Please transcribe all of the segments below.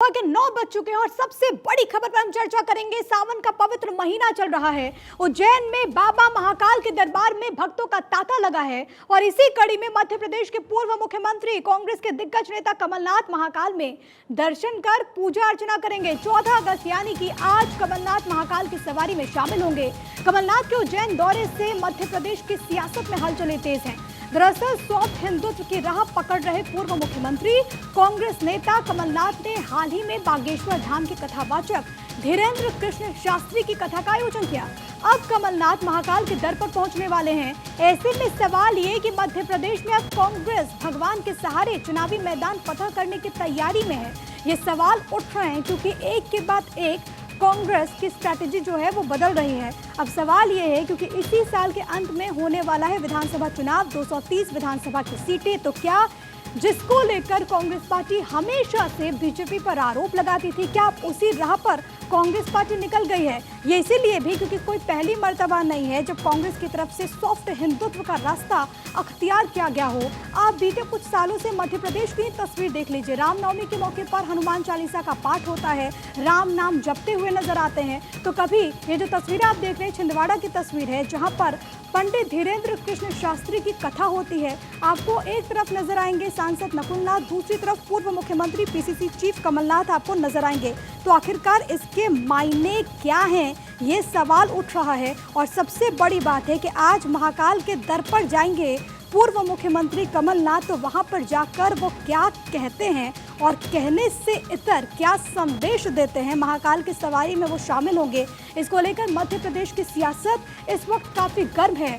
के 9 बज चुके हैं और सबसे बड़ी खबर पर हम चर्चा करेंगे। सावन का पवित्र महीना चल रहा है। उज्जैन में बाबा महाकाल के दरबार में भक्तों का तांता लगा है और इसी कड़ी में मध्य प्रदेश के पूर्व मुख्यमंत्री कांग्रेस के दिग्गज नेता कमलनाथ महाकाल में दर्शन कर पूजा अर्चना करेंगे। 14 अगस्त यानी कि आज कमलनाथ महाकाल की सवारी में शामिल होंगे। कमलनाथ के उज्जैन दौरे से मध्य प्रदेश की सियासत में हलचलें तेज हैं। दरअसल सॉफ्ट हिंदुत्व की राह पकड़ रहे पूर्व मुख्यमंत्री कांग्रेस नेता कमलनाथ ने हाल ही में बागेश्वर धाम के कथावाचक धीरेन्द्र कृष्ण शास्त्री की कथा का आयोजन किया। अब कमलनाथ महाकाल के दर पर पहुंचने वाले हैं। ऐसे में सवाल ये कि मध्य प्रदेश में अब कांग्रेस भगवान के सहारे चुनावी मैदान फतह करने की तैयारी में है। ये सवाल उठ रहे हैं क्योंकि एक के बाद एक कांग्रेस की स्ट्रैटेजी जो है वो बदल रही है। अब सवाल ये है क्योंकि इसी साल के अंत में होने वाला है विधानसभा चुनाव, 230 विधानसभा की सीटें, तो क्या जिसको लेकर कांग्रेस पार्टी हमेशा से बीजेपी पर आरोप लगाती थी, क्या अब उसी राह पर कांग्रेस पार्टी निकल गई है? ये इसीलिए भी क्योंकि कोई पहली मर्तबा नहीं है जब कांग्रेस की तरफ से सॉफ्ट हिंदुत्व का रास्ता अख्तियार किया गया हो। आप बीते कुछ सालों से मध्य प्रदेश की तस्वीर देख लीजिए। रामनवमी के मौके पर हनुमान चालीसा का पाठ होता है, राम नाम जपते हुए नजर आते हैं। तो कभी ये जो तस्वीर आप देख रहे हैं छिंदवाड़ा की तस्वीर है, जहाँ पर पंडित धीरेन्द्र कृष्ण शास्त्री की कथा होती है। आपको एक तरफ नजर आएंगे सांसद नकुल नाथ, दूसरी तरफ पूर्व मुख्यमंत्री पीसीसी चीफ कमलनाथ आपको नजर आएंगे। तो आखिरकार इसके मायने क्या हैं, ये सवाल उठ रहा है। और सबसे बड़ी बात है कि आज महाकाल के दर पर जाएंगे पूर्व मुख्यमंत्री कमलनाथ, तो वहां पर जाकर वो क्या कहते हैं और कहने से इतर क्या संदेश देते हैं, महाकाल की सवारी में वो शामिल होंगे। इसको लेकर मध्य प्रदेश की सियासत इस वक्त काफी गर्म है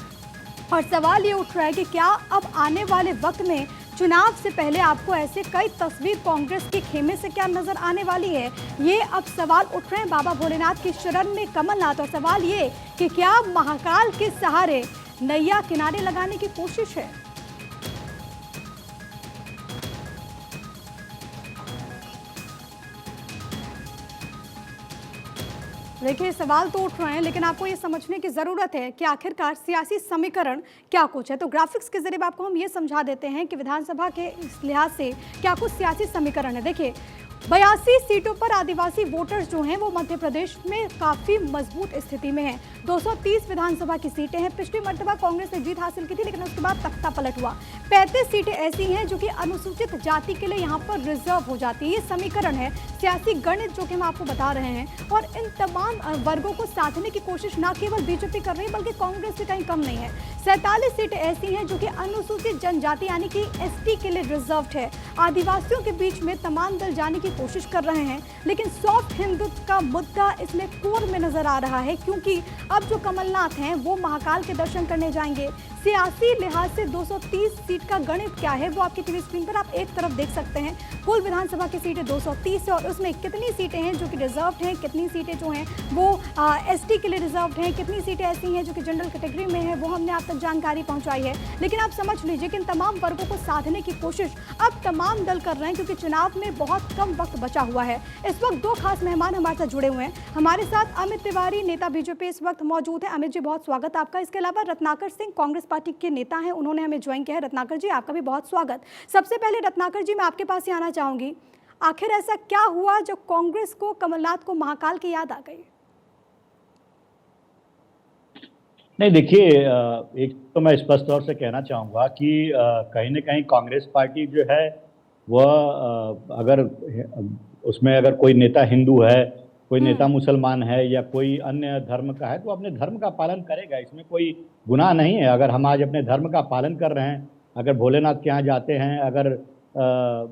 और सवाल ये उठ रहा है कि क्या अब आने वाले वक्त में चुनाव से पहले आपको ऐसे कई तस्वीर कांग्रेस के खेमे से क्या नजर आने वाली है। ये अब सवाल उठ रहे हैं बाबा भोलेनाथ की शरण में कमलनाथ। और सवाल ये कि क्या महाकाल के सहारे नैया किनारे लगाने की कोशिश है। देखिए सवाल तो उठ रहे हैं, लेकिन आपको ये समझने की जरूरत है कि आखिरकार सियासी समीकरण क्या कुछ है। तो ग्राफिक्स के जरिए आपको हम ये समझा देते हैं कि विधानसभा के इस लिहाज से क्या कुछ सियासी समीकरण है। देखिए 82 सीटों पर आदिवासी वोटर्स जो हैं वो मध्य प्रदेश में काफी मजबूत स्थिति में हैं। 230 विधानसभा की सीटें हैं। पिछली मर्तबा कांग्रेस ने जीत हासिल की थी, लेकिन उसके बाद तख्ता पलट हुआ। 35 सीटें ऐसी हैं जो कि अनुसूचित जाति के लिए यहाँ पर रिजर्व हो जाती है। ये समीकरण है, सियासी गणित जो कि हम आपको बता रहे हैं। और इन तमाम वर्गों को साधने की कोशिश न केवल बीजेपी कर रही है बल्कि कांग्रेस से कहीं कम नहीं है। 47 सीटें ऐसी हैं जो कि अनुसूचित जनजाति यानी कि एसटी के लिए रिजर्व्ड है। आदिवासियों के बीच में तमाम दल जाने की कोशिश कर रहे हैं, लेकिन सॉफ्ट हिंदुत्व का मुद्दा इसमें कोर में नजर आ रहा है क्योंकि अब जो कमलनाथ हैं वो महाकाल के दर्शन करने जाएंगे। सियासी लिहाज से 230 सीट का गणित क्या है वो आपकी टीवी स्क्रीन पर आप एक तरफ देख सकते हैं। कुल विधानसभा की सीटें 230 है और उसमें कितनी सीटें हैं जो कि रिजर्व्ड हैं, कितनी सीटें जो हैं वो एसटी के लिए रिजर्व्ड हैं, कितनी सीटें ऐसी हैं जो कि जनरल कैटेगरी में है, वो हमने आप तक जानकारी पहुंचाई है। लेकिन आप समझ लीजिए कि इन तमाम वर्गों को साधने की कोशिश अब तमाम दल कर रहे हैं क्योंकि चुनाव में बहुत कम वक्त बचा हुआ है। इस वक्त दो खास मेहमान हमारे साथ जुड़े हुए हैं। हमारे साथ अमित तिवारी, नेता बीजेपी, इस वक्त मौजूद है। अमित जी बहुत स्वागत आपका। इसके अलावा रत्नाकर सिंह कांग्रेस पार्टी के नेता हैं, उन्होंने हमें ज्वाइन किया है। रत्नाकर जी आपका भी बहुत स्वागत। सबसे पहले रत्नाकर जी मैं आपके पास ही आना चाहूंगी, आखिर ऐसा क्या हुआ जो कांग्रेस को कमलनाथ को महाकाल की याद आ गई? नहीं देखिए, एक तो मैं स्पष्ट तौर से कहना चाहूँगा कि कहीं ना कहीं कांग्रेस पार्टी जो है वह अगर उसमें अगर कोई नेता हिंदू है, कोई नेता मुसलमान है या कोई अन्य धर्म का है तो अपने धर्म का पालन करेगा। इसमें कोई गुनाह नहीं है। अगर हम आज अपने धर्म का पालन कर रहे हैं, अगर भोलेनाथ के यहाँ जाते हैं, अगर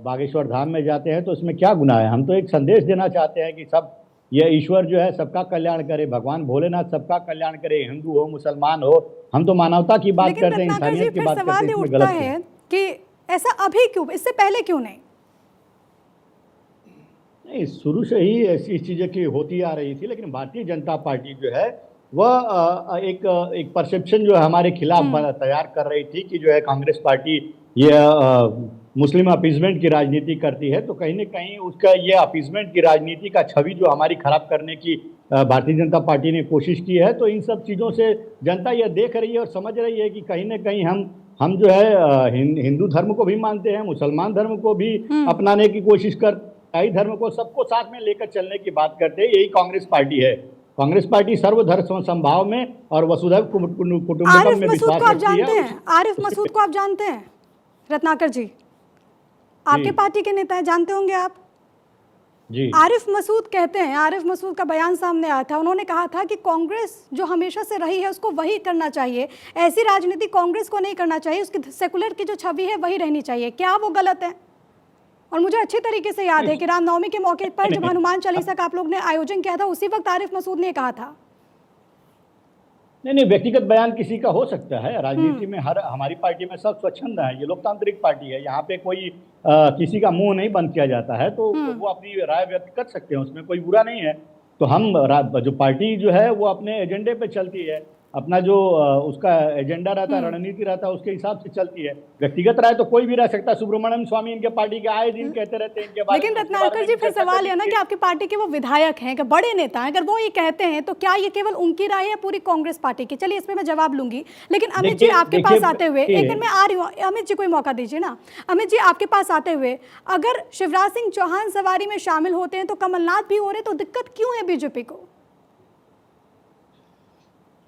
बागेश्वर धाम में जाते हैं तो इसमें क्या गुनाह है। हम तो एक संदेश देना चाहते हैं कि सब ये ईश्वर जो है सबका कल्याण करे, भगवान भोलेनाथ सबका कल्याण करे, हिंदू हो मुसलमान हो। हम तो मानवता की बात करते हैं, इंसानियत की बात करते हैं। इसमें गलत है कि ऐसा अभी क्यों, इससे पहले क्यों नहीं? नहीं, शुरू से ही ऐसी चीजें की होती आ रही थी, लेकिन भारतीय जनता पार्टी जो है वह एक परसेप्शन जो है हमारे खिलाफ तैयार कर रही थी कि जो है कांग्रेस पार्टी ये मुस्लिम अपीजमेंट की राजनीति करती है। तो कहीं ना कहीं उसका ये अपीजमेंट की राजनीति का छवि जो हमारी खराब करने की भारतीय जनता पार्टी ने कोशिश की है। तो इन सब चीज़ों से जनता यह देख रही है और समझ रही है कि कहीं ना कहीं हम जो है हिंदू धर्म को भी मानते हैं, मुसलमान धर्म को भी अपनाने की कोशिश ईसाई धर्म को सबको साथ में लेकर चलने की बात करते हैं, यही कांग्रेस पार्टी है। कांग्रेस पार्टी सर्वधर्म समभाव में और वसुधैव कुटुंबकम आरिफ में मसूद विश्वास को आप रखती है। जानते हैं? आरिफ मसूद को आप जानते हैं रत्नाकर जी? आपके पार्टी के नेता हैं, जानते होंगे आप जी। आरिफ मसूद कहते हैं, आरिफ मसूद का बयान सामने आया था, उन्होंने कहा था कि कांग्रेस जो हमेशा से रही है उसको वही करना चाहिए, ऐसी राजनीति कांग्रेस को नहीं करना चाहिए, उसकी सेकुलर की जो छवि है वही रहनी चाहिए। क्या वो गलत है? और मुझे अच्छी तरीके से याद है कि रामनवमी के मौके पर जब हनुमान चालीसा का आप लोग ने आयोजन किया था, उसी वक्त आरिफ मसूद ने कहा था। नहीं, व्यक्तिगत बयान किसी का हो सकता है। राजनीति में हमारी पार्टी में सब स्वच्छंद है, ये लोकतांत्रिक पार्टी है, यहाँ पे कोई किसी का मुंह नहीं बंद किया जाता है, तो वो अपनी राय व्यक्त कर सकते हैं, उसमें कोई बुरा नहीं है। तो हम जो पार्टी जो है वो अपने एजेंडे पे चलती है, अपना जो उसका एजेंडा रहता है, रणनीति रहता है, उसके हिसाब से चलती है। व्यक्तिगत राय तो कोई भी रह सकता है। सुब्रमण्यम स्वामी इनके पार्टी के आए दिन कहते रहते हैं इनके बारे में। लेकिन रत्नाकर जी, फिर सवाल है ना कि आपकी पार्टी के वो विधायक हैं, बड़े नेता हैं, अगर वो ये कहते हैं तो क्या ये केवल उनकी राय है पूरी कांग्रेस पार्टी की? चलिए इसमें मैं जवाब लूंगी, लेकिन अमित जी आपके पास आते हुए, एक मिनट में आ रही हूँ, अमित जी कोई मौका दीजिए ना। अमित जी आपके पास आते हुए, अगर शिवराज सिंह चौहान सवारी में शामिल होते हैं तो कमलनाथ भी हो रहे, तो दिक्कत क्यों है बीजेपी को?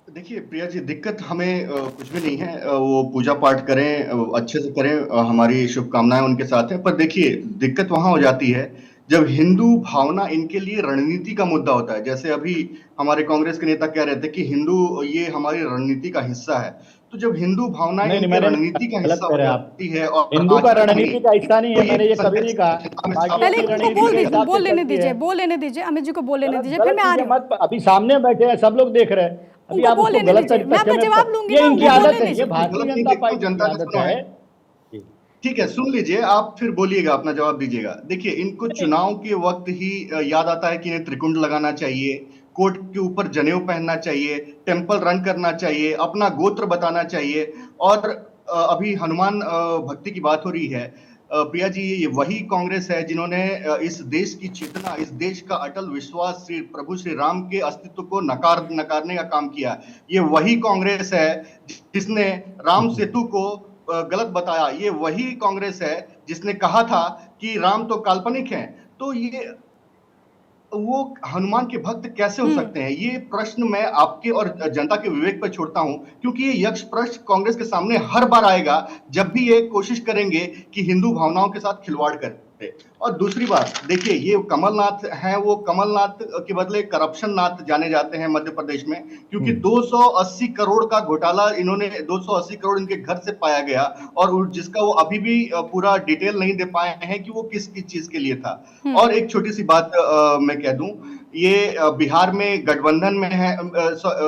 देखिए प्रिया जी, दिक्कत हमें कुछ भी नहीं है, वो पूजा पाठ करें, अच्छे से करें, हमारी शुभकामनाएं उनके साथ है। पर देखिए दिक्कत वहां हो जाती है जब हिंदू भावना इनके लिए रणनीति का मुद्दा होता है। जैसे अभी हमारे कांग्रेस के नेता कह रहे थे कि हिंदू ये हमारी रणनीति का हिस्सा है, तो जब हिंदू भावना इनके रणनीति का हिस्सा हो जाती है और हिंदू का रणनीति का हिस्सा नहीं है, मैंने ये कभी नहीं कहा। पहले इनको बोल लेने दीजिए, अमित जी को बोल लेने दीजिए, फिर मैं आ रही हूँ। अभी सामने बैठे हैं, सब लोग देख रहे हैं, अभी आप उसको गलत तरीके से, मैं आपका जवाब लूंगी, ये इनकी आदत है, ये गलत भारतीय नहीं जनता देखता हूं, पार्टी जनता की ने आदत सुना है। है। ठीक है, सुन लीजिए, आप फिर बोलिएगा, अपना जवाब दीजिएगा। देखिए इनको चुनाव के वक्त ही याद आता है कि इन्हें त्रिकुंड लगाना चाहिए, कोट के ऊपर जनेऊ पहनना चाहिए, टेम्पल रन करना चाहिए, अपना गोत्र बताना चाहिए। और अभी हनुमान भक्ति की बात हो रही है, प्रिया जी, ये वही कांग्रेस है जिन्होंने इस देश की चेतना, इस देश का अटल विश्वास श्री प्रभु श्री राम के अस्तित्व को नकारने का काम किया। ये वही कांग्रेस है जिसने राम सेतु को गलत बताया। ये वही कांग्रेस है जिसने कहा था कि राम तो काल्पनिक हैं। तो ये वो हनुमान के भक्त कैसे हो सकते हैं? ये प्रश्न मैं आपके और जनता के विवेक पर छोड़ता हूं, क्योंकि ये यक्ष प्रश्न कांग्रेस के सामने हर बार आएगा जब भी ये कोशिश करेंगे कि हिंदू भावनाओं के साथ खिलवाड़ करें। और दूसरी बात देखिए, ये कमलनाथ हैं, वो कमलनाथ के बदले करप्शन नाथ जाने जाते हैं मध्य प्रदेश में, क्योंकि 280 करोड़ का घोटाला इन्होंने, 280 करोड़ इनके घर से पाया गया, और जिसका वो अभी भी पूरा डिटेल नहीं दे पाए हैं कि वो किस किस चीज के लिए था। और एक छोटी सी बात मैं कह दूं, ये बिहार में गठबंधन में है,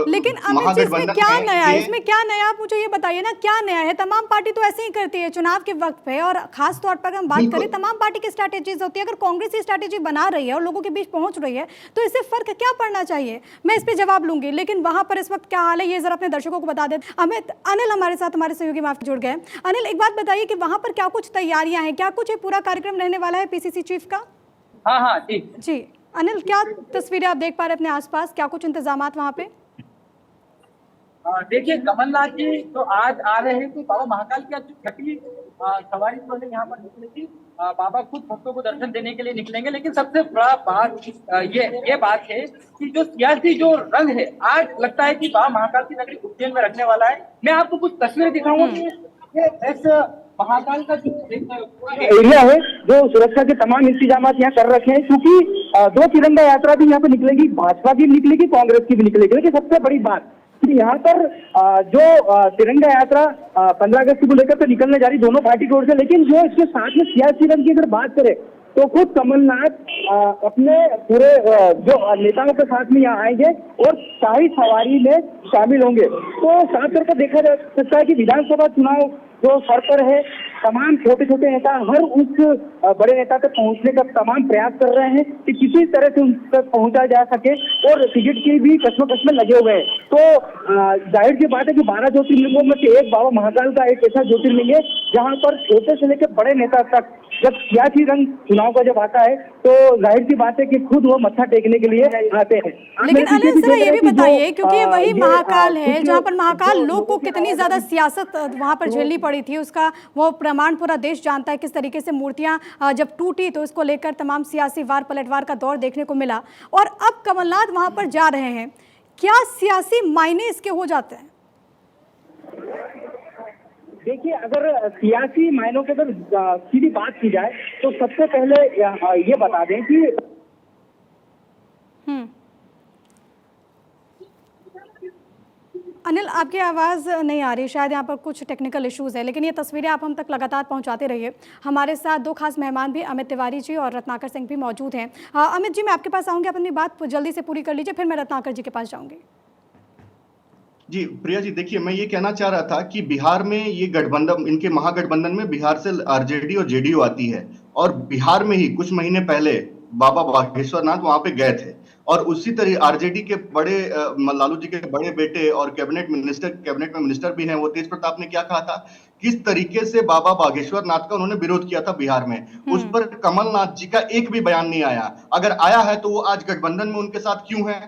लेकिन अमित जी इसमें क्या नया है? इसमें क्या नया, आप मुझे ये बताइए ना, क्या नया है? तमाम पार्टी तो ऐसे ही करती है चुनाव के वक्त पे, और खास तौर पर हम बात करें, तमाम पार्टी की स्ट्रैटेजीज होती है। अगर कांग्रेस ये स्ट्रैटेजी बना रही है और लोगों के बीच पहुंच रही है, तो इससे फर्क क्या पड़ना चाहिए? मैं इस पे जवाब लूंगी, लेकिन वहां पर इस वक्त क्या हाल है ये जरा अपने दर्शकों को बता दें। अमित, अनिल हमारे साथ, हमारे सहयोगी माफ जुड़ गए। अनिल, एक बात बताइए कि वहां पर क्या कुछ तैयारियां हैं, क्या कुछ पूरा कार्यक्रम रहने वाला है पीसीसी चीफ का? हाँ जी अनिल, क्या तस्वीरें आप देख पा रहे हैं अपने आसपास, क्या कुछ इंतजामात वहाँ पे? देखिए, कमलनाथ जी तो आज आ रहे हैं, तो बाबा महाकाल की आज छठी सवारी जो है यहाँ पर निकलेगी। बाबा खुद भक्तों को दर्शन देने के लिए निकलेंगे, लेकिन सबसे बड़ा बात ये बात है कि जो सियासी जो रंग है, आज लगता है कि बाबा महाकाल की नगरी उज्जैन में रखने वाला है। मैं आपको कुछ तस्वीरें दिखाऊंगा कि ये महाकाल का जो एरिया है, जो सुरक्षा के तमाम इंतजाम यहाँ कर रखे हैं, क्योंकि 2 तिरंगा यात्रा भी यहाँ पे निकलेगी, भाजपा की निकलेगी, कांग्रेस की भी निकलेगी। लेकिन सबसे बड़ी बात कि यहाँ पर जो तिरंगा यात्रा 15 अगस्त को लेकर तो निकलने जा रही दोनों पार्टी की ओर से, लेकिन जो इसके साथ में सियासी रंग की अगर बात करें तो खुद कमलनाथ अपने पूरे जो नेताओं के साथ में यहाँ आएंगे और शाही सवारी में शामिल होंगे। तो साफ तौर पर देखा जा सकता है कि विधानसभा चुनाव जो सर पर है, तमाम छोटे छोटे नेता हर उस बड़े नेता तक पहुंचने का तमाम प्रयास कर रहे हैं कि किसी तरह से उन तक पहुंचा जा सके, और टिकट की भी कश्मकश में लगे हुए हैं। तो जाहिर सी बात है कि 12 ज्योतिर्लिंगों में से एक बाबा महाकाल का एक ऐसा ज्योतिर्लिंग है जहां पर छोटे से लेकर बड़े नेता तक जब सियासी रंग चुनाव का जब आता है तो जाहिर सी बात है कि खुद वो मत्था टेकने के लिए आते हैं। लेकिन अनिल सर, ये भी बताइए, क्योंकि ये वही महाकाल है जहाँ पर महाकाल लोग को कितनी ज्यादा सियासत वहां पर झेलनी पड़ी थी, उसका वो रामायण पूरा देश जानता है किस तरीके से मूर्तियां जब टूटी तो इसको लेकर तमाम सियासी वार पलटवार का दौर देखने को मिला, और अब कमलनाथ वहां पर जा रहे हैं। क्या सियासी मायने इसके हो जाते हैं? देखिए, अगर सियासी मायनों की अगर सीधी बात की जाए तो सबसे पहले ये बता दें कि अनिल, आपकी आवाज़ नहीं आ रही, शायद यहाँ पर कुछ टेक्निकल इश्यूज़ है, लेकिन ये तस्वीरें आप हम तक लगातार पहुँचाते रहिए। हमारे साथ दो खास मेहमान भी, अमित तिवारी जी और रत्नाकर सिंह भी मौजूद हैं। अमित जी, मैं आपके पास आऊँगी, आप अपनी बात जल्दी से पूरी कर लीजिए, फिर मैं रत्नाकर जी के पास जाऊँगी। जी प्रिया जी, देखिए मैं ये कहना चाह रहा था कि बिहार में ये गठबंधन, इनके महागठबंधन में बिहार से आरजेडी और जेडीयू आती है, और बिहार में ही कुछ महीने पहले बाबा बागेश्वर नाथ वहां पे गए थे, और उसी तरह आरजेडी के बड़े लालू जी के बड़े बेटे और कैबिनेट में मिनिस्टर भी हैं, वो तेज प्रताप ने क्या कहा था, किस तरीके से बाबा बागेश्वर नाथ का उन्होंने विरोध किया था बिहार में, उस पर कमलनाथ जी का एक भी बयान नहीं आया। अगर आया है तो वो आज गठबंधन में उनके साथ क्यों है?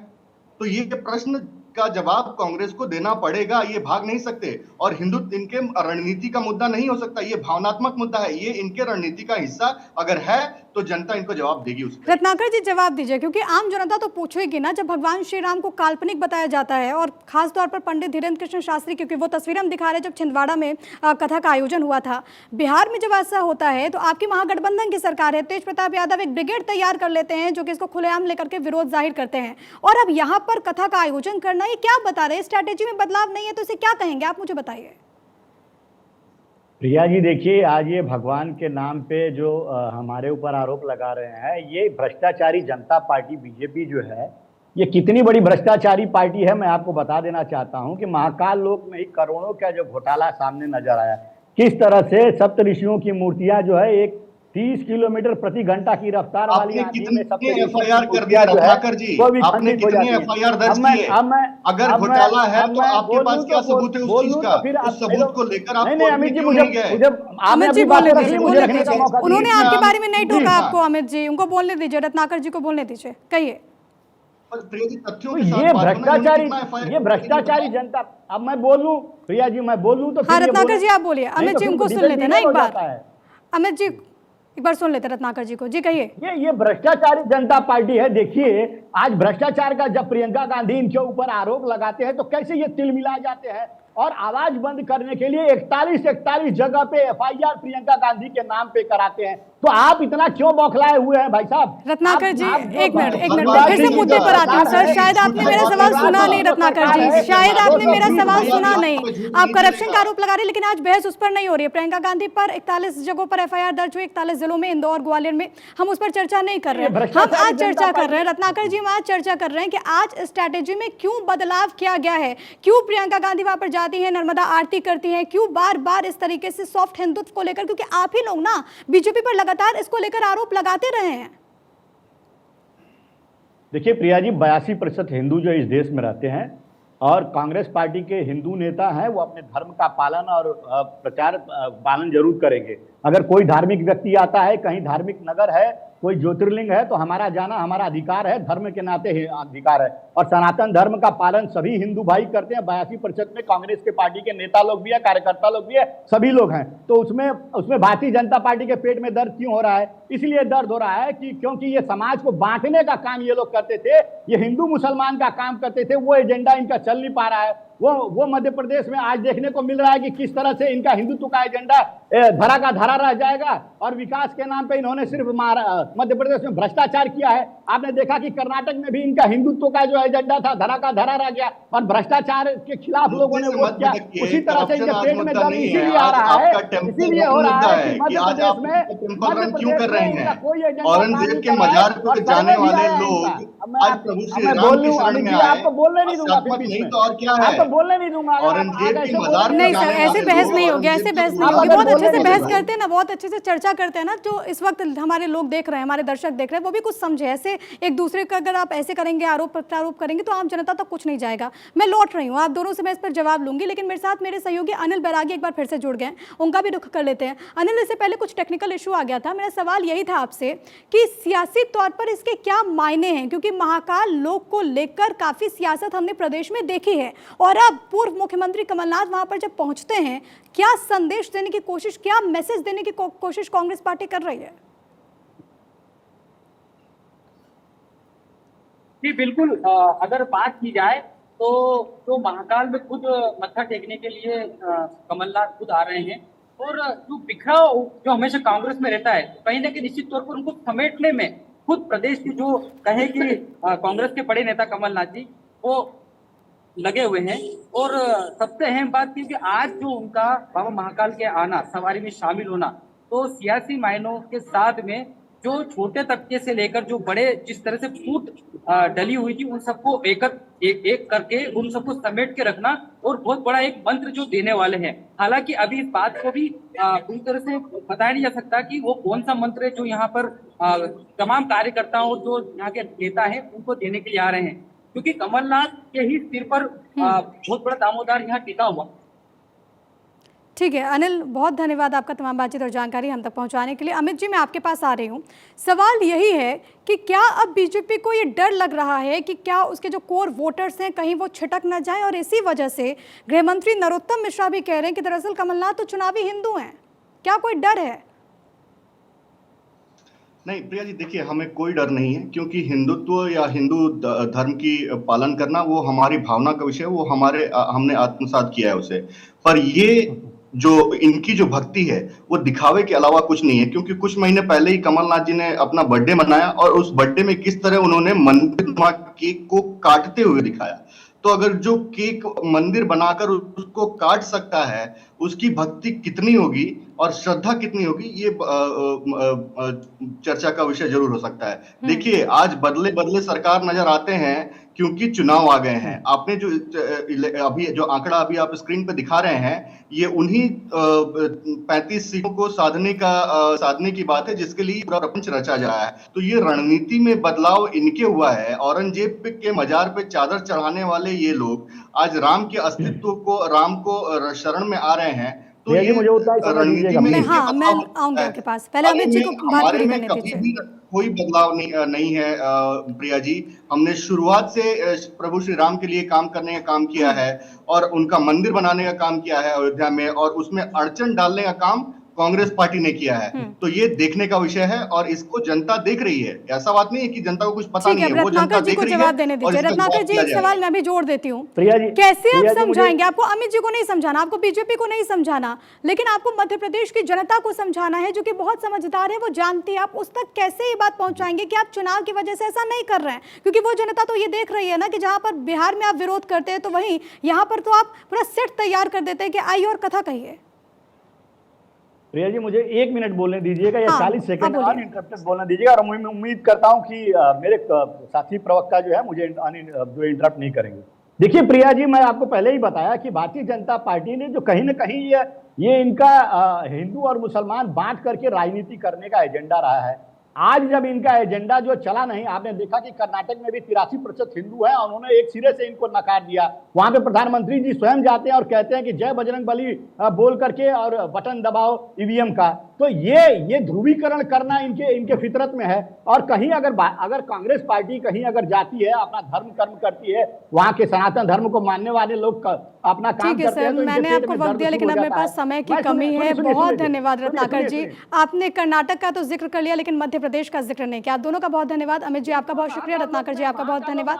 तो ये प्रश्न का जवाब कांग्रेस को देना पड़ेगा, ये भाग नहीं सकते। और हिंदुत्व इनके रणनीति का मुद्दा नहीं हो सकता, ये भावनात्मक मुद्दा है, ये इनके रणनीति का हिस्सा अगर है तो जनता इनको जवाब देगी उसका। रत्नाकर जी जवाब दीजिए, क्योंकि आम जनता तो पूछेगी ना, जब भगवान श्री राम को काल्पनिक बताया जाता है, और खास तौर पर पंडित धीरेन्द्र कृष्ण शास्त्री, क्योंकि वो तस्वीर हम दिखा रहे हैं जब छिंदवाड़ा में कथा का आयोजन हुआ था। बिहार में जब ऐसा होता है तो आपकी महागठबंधन की सरकार है, तेज प्रताप यादव एक ब्रिगेड तैयार कर लेते हैं जो कि इसको खुलेआम लेकर के विरोध जाहिर करते हैं, और अब यहाँ पर कथा का आयोजन करना, ये क्या बता रहे हैं? स्ट्रैटेजी में बदलाव नहीं है तो इसे क्या कहेंगे आप, मुझे बताइए। प्रिया जी, देखिए, आज ये भगवान के नाम पे जो हमारे ऊपर आरोप लगा रहे हैं, ये भ्रष्टाचारी जनता पार्टी बीजेपी जो है, ये कितनी बड़ी भ्रष्टाचारी पार्टी है मैं आपको बता देना चाहता हूं कि महाकाल लोक में ही करोड़ों का जो घोटाला सामने नजर आया, किस तरह से सप्तऋषियों की मूर्तियां जो है एक 30 किलोमीटर प्रति घंटा की रफ्तार वाली आपने कितने एफआईआर कर दिया रत्नाकर जी? आपने कितने एफआईआर दर्ज किए? अगर घोटाला है तो आपके पास क्या सबूत है उस चीज का? उस सबूत को लेकर आप अमित जी बोलने दीजिए, उन्होंने आपके बारे में नहीं टोका आपको। अमित जी, उनको बोलने दीजिए, रत्नाकर जी को बोलने दीजिए, कहिए। ये भ्रष्टाचारी जनता, अब मैं बोलूं प्रिया जी, मैं बोलूं तो हाँ रत्नाकर जी आप बोलिए, अमित जी उनको सुन लेते ना एक बार, अमित जी एक बार सुन लेते रत्नाकर जी को, जी कहिए। ये भ्रष्टाचारी जनता पार्टी है। देखिए, आज भ्रष्टाचार का जब प्रियंका गांधी इनके ऊपर आरोप लगाते हैं तो कैसे ये तिलमिला जाते हैं, और आवाज बंद करने के लिए 41 जगह पे एफआईआर प्रियंका गांधी के नाम पे कराते हैं। तो आप इतना क्यों बौखलाए हुए हैं भाई साहब? रत्नाकर जी एक मिनट फिर से मुद्दे पर आती हूँ सर, शायद आपने मेरा सवाल सुना नहीं। रत्नाकर जी, शायद आपने मेरा सवाल सुना नहीं। आप करप्शन का आरोप लगा रहे हैं, लेकिन आज बहस उस पर नहीं हो रही है। प्रियंका गांधी पर 41 जगहों पर एफआईआर दर्ज हुई, 41 जिलों में, इंदौर ग्वालियर में, हम उस पर चर्चा नहीं कर रहे हैं। हम आज चर्चा कर रहे हैं रत्नाकर जी, हम आज चर्चा कर रहे हैं कि आज स्ट्रैटेजी में क्यों बदलाव किया गया है, क्यों प्रियंका गांधी वहां पर जाती है, नर्मदा आरती करती हैं, क्यों बार बार इस तरीके से सॉफ्ट हिंदुत्व को लेकर, क्योंकि आप ही लोग ना बीजेपी पर लगातार इसको लेकर आरोप लगाते रहे हैं। देखिए प्रिया जी, 82% हिंदू जो इस देश में रहते हैं, और कांग्रेस पार्टी के हिंदू नेता हैं, वो अपने धर्म का पालन और प्रचार पालन जरूर करेंगे। अगर कोई धार्मिक व्यक्ति आता है, कहीं धार्मिक नगर है, कोई ज्योतिर्लिंग है, तो हमारा जाना हमारा अधिकार है, धर्म के नाते अधिकार है, और सनातन धर्म का पालन सभी हिंदू भाई करते हैं। 82% में कांग्रेस के पार्टी के नेता लोग भी है, कार्यकर्ता लोग भी है, सभी लोग हैं। तो उसमें भारतीय जनता पार्टी के पेट में दर्द क्यों हो रहा है? इसलिए दर्द हो रहा है कि क्योंकि ये समाज को बांटने का काम ये लोग करते थे, ये हिंदू मुसलमान का काम करते थे, वो एजेंडा इनका चल नहीं पा रहा है। वो मध्य प्रदेश में आज देखने को मिल रहा है कि किस तरह से इनका हिंदुत्व का एजेंडा धरा का धरा रह जाएगा, और विकास के नाम पे इन्होंने सिर्फ मध्य प्रदेश में भ्रष्टाचार किया है। आपने देखा कि कर्नाटक में भी इनका हिंदुत्व का जो एजेंडा था धरा का धरा रह गया, और भ्रष्टाचार के खिलाफ लोगों ने वोट किया। उसी तरह से इनके पेट में दर्द इसीलिए आ रहा है, इसीलिए हो रहा है कि मध्य प्रदेश में क्यों कर रहे हैं? औरंगजेब के मजार को जाने वाले लोग आज प्रभु श्री राम की शरण में आए। आपको बोलने नहीं दूंगा, नहीं तो और क्या है? बोलने नहीं दूंगा। औरंगजेब के मजार नहीं सर, ऐसे बहस नहीं होगी, ऐसे बहस नहीं होगी। बहुत अच्छे से बहस करते हैं ना, बहुत अच्छे से चर्चा करते हैं ना, जो इस वक्त हमारे लोग देख रहे हैं, हमारे दर्शक देख रहे हैं, वो भी कुछ समझे। ऐसे एक दूसरे का अगर आप ऐसे करेंगे, आरोप प्रत्यारोप करेंगे, तो आम जनता तक कुछ नहीं जाएगा। मैं लौट रही हूँ, आप दोनों से मैं इस पर जवाब लूंगी, लेकिन मेरे साथ मेरे सहयोगी अनिल बैरागी एक बार फिर से जुड़ गए, उनका भी रुख कर लेते हैं। अनिल, इससे पहले कुछ टेक्निकल इशू आ गया था, मेरा सवाल यही था आपसे कि सियासी तौर पर इसके क्या मायने हैं, क्योंकि महाकाल लोक को लेकर काफी सियासत हमने प्रदेश में देखी है, और और अब पूर्व मुख्यमंत्री कमलनाथ वहां पर जब पहुंचते हैं, क्या संदेश देने की कोशिश, क्या मैसेज देने की कोशिश कांग्रेस पार्टी कर रही है? जी बिल्कुल, अगर बात की जाए तो महाकाल में खुद मत्था टेकने के लिए कमलनाथ खुद आ रहे हैं। और जो बिखराव जो हमेशा कांग्रेस में रहता है, कहीं ना कहीं निश्चित तौर पर उनको समेटने में खुद प्रदेश के जो कहे कि कांग्रेस के बड़े नेता कमलनाथ जी वो लगे हुए हैं। और सबसे अहम बात थी कि आज जो उनका बाबा महाकाल के आना, सवारी में शामिल होना, तो सियासी मायनों के साथ में जो छोटे तबके से लेकर जो बड़े जिस तरह से फूट डली हुई थी, उन सबको एक करके उन सबको समेट के रखना और बहुत बड़ा एक मंत्र जो देने वाले हैं। हालांकि अभी इस बात को भी पूरी तरह से बताया नहीं जा सकता कि वो कौन सा मंत्र है जो यहाँ पर तमाम कार्यकर्ताओं और जो यहाँ के नेता हैं उनको देने के लिए आ रहे हैं, क्योंकि कमलनाथ के ही सिर पर बहुत बड़ा दामोदर यहाँ टिका हुआ। ठीक है अनिल, बहुत धन्यवाद आपका तमाम बातचीत और जानकारी हम तक पहुंचाने के लिए। अमित जी, मैं आपके पास आ रही हूं। सवाल यही है कि क्या अब बीजेपी को ये डर लग रहा है कि क्या उसके जो कोर वोटर्स हैं कहीं वो छिटक न जाएं, और इसी वजह से गृह मंत्री नरोत्तम मिश्रा भी कह रहे हैं कि दरअसल कमलनाथ तो चुनावी हिंदू हैं। क्या कोई डर है? नहीं प्रिया जी, देखिए हमें कोई डर नहीं है, क्योंकि हिंदुत्व या हिंदू धर्म की पालन करना वो हमारी भावना का विषय है, वो हमने आत्मसात किया है उसे। पर ये जो इनकी जो भक्ति है वो दिखावे के अलावा कुछ नहीं है, क्योंकि कुछ महीने पहले ही कमलनाथ जी ने अपना बर्थडे मनाया और उस बर्थडे में किस तरह उन्होंने मंदिर केक को काटते हुए दिखाया। तो अगर जो केक मंदिर बनाकर उसको काट सकता है, उसकी भक्ति कितनी होगी और श्रद्धा कितनी होगी, ये चर्चा का विषय जरूर हो सकता है। देखिए आज बदले बदले सरकार नजर आते हैं क्योंकि चुनाव आ गए हैं। आपने जो अभी जो आंकड़ा अभी आप स्क्रीन पे दिखा रहे हैं, ये उन्हीं 35 सीटों को साधने की बात है जिसके लिए पूरा प्रपंच रचा जा रहा है। तो ये रणनीति में बदलाव इनके हुआ है। औरंगजेब के मजार पे चादर चढ़ाने वाले ये लोग आज राम के अस्तित्व को, राम को शरण में आ रहे हैं। तो ये मुझे उतना ही समझ लीजिएगा। मैं आऊंगी आपके पास। पहले अमित जी को बात पूरी करने दीजिए। कोई बदलाव नहीं है प्रिया जी। हमने शुरुआत से प्रभु श्री राम के लिए काम करने का काम किया है और उनका मंदिर बनाने का काम किया है अयोध्या में, और उसमें अड़चन डालने का काम कांग्रेस पार्टी ने किया है। तो ये देखने का विषय है और इसको जनता देख रही है। ऐसा बात नहीं है कि जनता को कुछ पता नहीं है, वो जनता देख रही है। जवाब देने दीजिए रत्नाकर जी। एक सवाल मैं भी जोड़ देती हूँ। प्रिया जी, कैसे आप समझाएंगे? आपको अमित जी को नहीं समझाना, आपको बीजेपी को नहीं समझाना, लेकिन आपको मध्य प्रदेश की जनता को समझाना है, जो कि बहुत समझदार है, वो जानती है। आप उस तक कैसे ये बात पहुंचाएंगे कि आप चुनाव की वजह से ऐसा नहीं कर रहे हैं? क्योंकि वो जनता तो ये देख रही है ना कि जहां पर बिहार में आप विरोध करते हैं, तो वहीं यहाँ पर तो आप पूरा सेट तैयार कर देते हैं कि आइए और कथा कहिए। प्रिया जी, मुझे 1 मिनट बोलने दीजिएगा या 40 सेकंड अनइंटरप्टेड बोलने दीजिएगा, और मैं उम्मीद करता हूं कि मेरे साथी प्रवक्ता जो है मुझे जो इंटरप्ट नहीं करेंगे। देखिए प्रिया जी, मैं आपको पहले ही बताया कि भारतीय जनता पार्टी ने जो कहीं ना कहीं ये इनका हिंदू और मुसलमान बांट करके राजनीति करने का एजेंडा रहा है। आज जब इनका एजेंडा जो चला नहीं, आपने देखा कि कर्नाटक में भी 83% हिंदू हैं, उन्होंने एक सिरे से इनको नकार दिया। वहां पे प्रधानमंत्री जी स्वयं जाते हैं और कहते हैं कि जय बजरंग बली बोल करके और बटन दबाओ ईवीएम का। तो ये ध्रुवीकरण करना इनके फितरत में है। और कहीं अगर कांग्रेस पार्टी कहीं अगर जाती है, अपना धर्म कर्म करती है, वहां के सनातन धर्म को मानने वाले लोग अपना काम करते हैं, तो मैंने आपको वक्त दिया, लेकिन अब मेरे पास समय की कमी है। बहुत धन्यवाद रत्नाकर जी। आपने कर्नाटक का तो जिक्र कर लिया, लेकिन मध्य प्रदेश का जिक्र नहीं किया। आप दोनों का बहुत धन्यवाद। अमित जी आपका बहुत शुक्रिया, रत्नाकर जी आपका बहुत धन्यवाद।